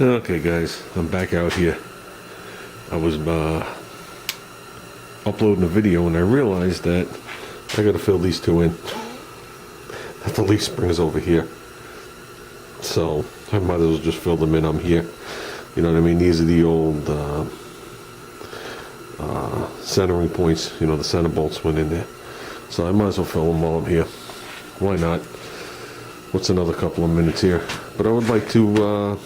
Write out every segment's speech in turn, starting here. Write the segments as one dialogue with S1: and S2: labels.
S1: Okay, guys, I'm back out here. I was uploading a video and I realized that I gotta fill these two in. That the leaf spring's over here. So I might as well just fill them in. I'm here. You know what I mean? These are the old centering points. You know, the center bolts went in there. So I might as well fill them while I'm here. Why not? What's another couple of minutes here? But I would like to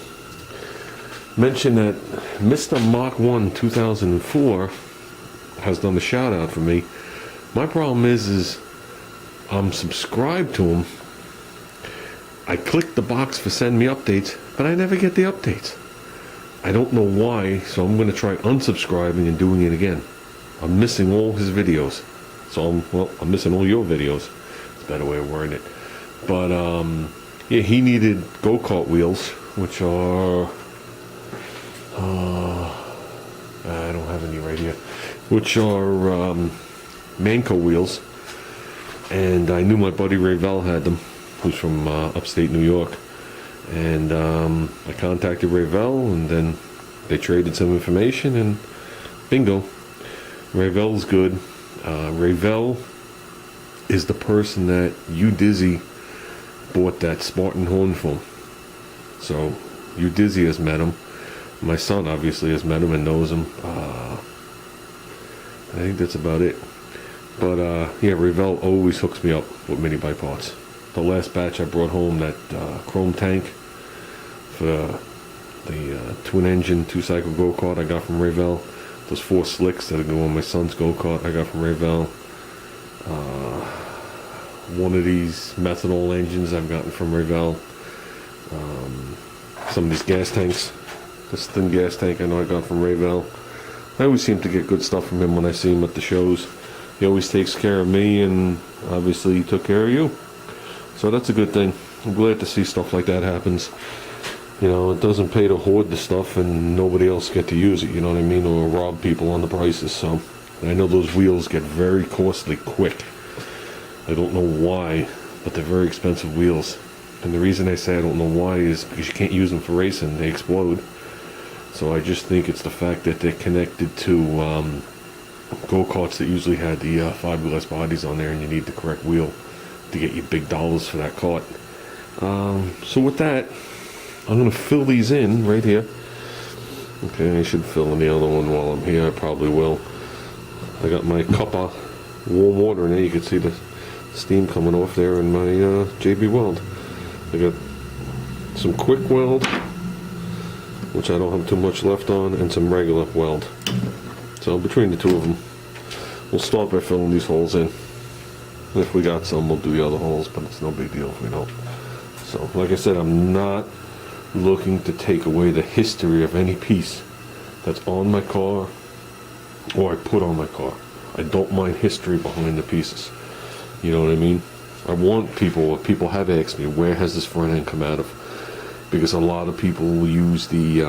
S1: mention that Mr. Mark 1 2004 has done a shout out for me. My problem is I'm subscribed to him. I click the box for send me updates, but I never get the updates. I don't know why, so I'm going to try unsubscribing and doing it again. I'm missing all his videos. So I'm missing all your videos. It's a better way of wording it. But yeah, he needed go-kart wheels, which are I don't have any right here, which are Manco wheels, and I knew my buddy Rayvel had them, who's from upstate New York, and I contacted Rayvel, and then they traded some information, and bingo, Rayvel's good. Rayvel is the person that you Dizzy bought that Spartan horn from. So you Dizzy has met him. My son obviously has met him and knows him. I think that's about it. But yeah, Rayvel always hooks me up with mini bike parts. The last batch I brought home, that chrome tank for the twin engine 2-cycle go-kart I got from Rayvel. Those 4 slicks that go on my son's go-kart I got from Rayvel. One of these methanol engines I've gotten from Rayvel. Some of these gas tanks. This thin gas tank I know I got from Rayvel. I always seem to get good stuff from him when I see him at the shows. He always takes care of me, and obviously he took care of you. So that's a good thing. I'm glad to see stuff like that happens. You know, it doesn't pay to hoard the stuff and nobody else get to use it, you know what I mean, or rob people on the prices. So I know those wheels get very costly quick. I don't know why, but they're very expensive wheels. And the reason I say I don't know why is because you can't use them for racing. They explode. So I just think it's the fact that they're connected to go-karts that usually had the fiberglass bodies on there, and you need the correct wheel to get you big dollars for that cart. So with that, I'm going to fill these in right here. Okay, I should fill in the other one while I'm here. I probably will. I got my cup of warm water in there. You can see the steam coming off there in my JB Weld. I got some quick weld, which I don't have too much left on, and some regular weld. So between the two of them, we'll start by filling these holes in. And if we got some, we'll do the other holes, but it's no big deal if we don't. So like I said, I'm not looking to take away the history of any piece that's on my car or I put on my car. I don't mind history behind the pieces. You know what I mean? I want people have asked me, where has this front end come out of? Because a lot of people will use the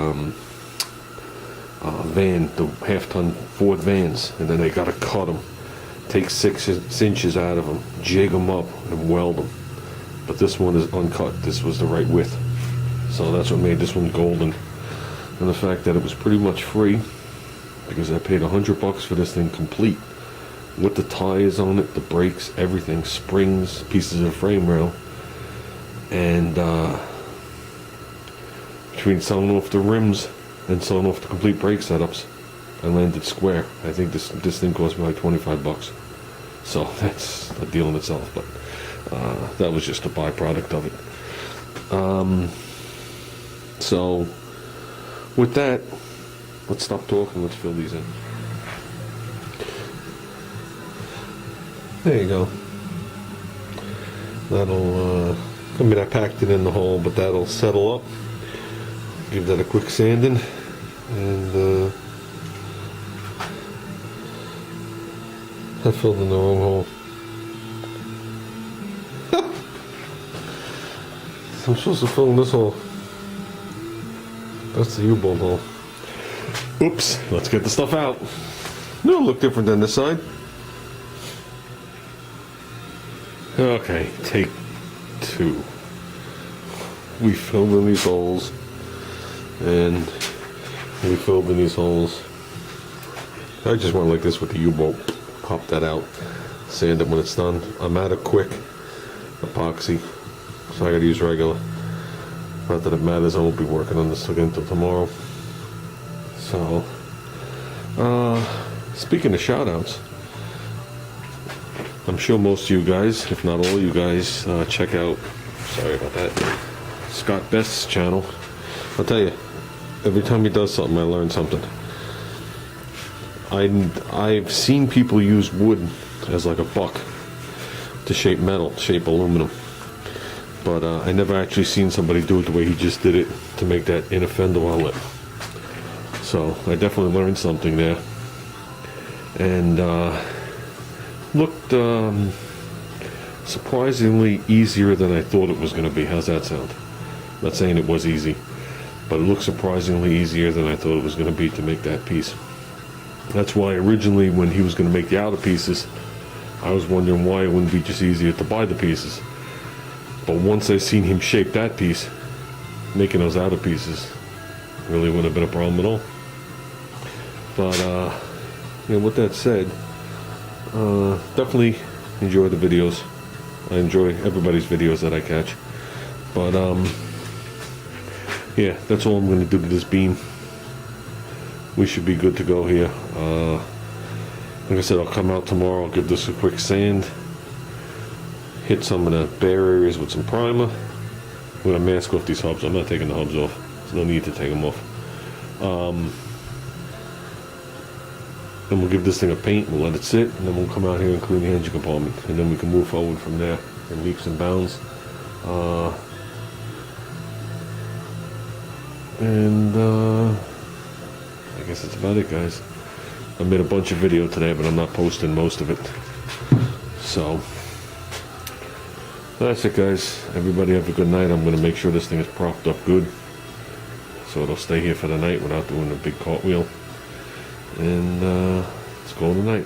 S1: the half-ton Ford vans, and then they got to cut them, take 6 inches out of them, jig them up, and weld them. But this one is uncut. This was the right width. So that's what made this one golden. And the fact that it was pretty much free, because I paid $100 for this thing complete, with the tires on it, the brakes, everything, springs, pieces of frame rail, and between selling off the rims and selling off the complete brake setups, I landed square. I think this thing cost me like $25. So that's a deal in itself, but that was just a byproduct of it. So with that, let's stop talking, let's fill these in. There you go. That'll, I mean, I packed it in the hole, but that'll settle up. Give that a quick sanding, and I filled in the wrong hole. I'm supposed to fill in this hole. That's the U-bolt hole. Oops, let's get the stuff out. It'll look different than this side. Okay, take 2. We filled in these holes. and we filled in these holes. I just went like this with the U-bolt, pop that out, sand it when it's done. I'm out of quick epoxy, so I gotta use regular. Not that it matters, I won't be working on this again until tomorrow. So, speaking of shout outs, I'm sure most of you guys, if not all you guys, check out, sorry about that, Scott Best's channel. I'll tell you, every time he does something, I learn something. I've seen people use wood as like a buck to shape metal, shape aluminum. But I never actually seen somebody do it the way he just did it to make that inner fender outlet. So I definitely learned something there. And looked surprisingly easier than I thought it was going to be. How's that sound? I'm not saying it was easy, but it looked surprisingly easier than I thought it was going to be to make that piece. That's why originally when he was going to make the outer pieces, I was wondering why it wouldn't be just easier to buy the pieces. But once I seen him shape that piece, making those outer pieces really wouldn't have been a problem at all. But with that said, definitely enjoy the videos. I enjoy everybody's videos that I catch. But yeah, that's all I'm going to do to this beam. We should be good to go here. Like I said, I'll come out tomorrow, I'll give this a quick sand, hit some of the bare areas with some primer. I'm going to mask off these hubs. I'm not taking the hubs off. There's no need to take them off. Then we'll give this thing a paint, we'll let it sit, and then we'll come out here and clean the engine compartment. And then we can move forward from there in leaps and bounds. I guess that's about it, guys. I made a bunch of video today, but I'm not posting most of it. So that's it, guys. Everybody have a good night. I'm going to make sure this thing is propped up good, so it'll stay here for the night without doing a big cartwheel. And let's call it a night.